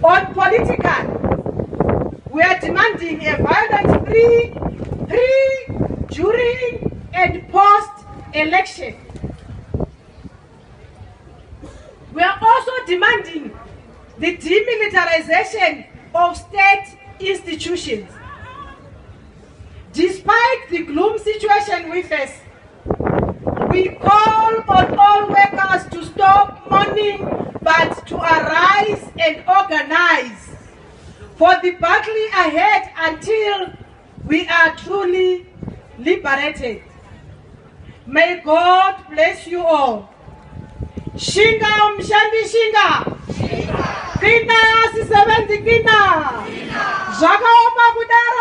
On political, we are demanding a violence-free, during, and post-election. We are also demanding the demilitarization of state institutions. Despite the gloom situation we face, we call on all workers to stop mourning but to arise and organize for the battle ahead until we are truly liberated. May God bless you all. Shinga umshandi shinga. Kina sisebenzi kina. Zakaoma kudara.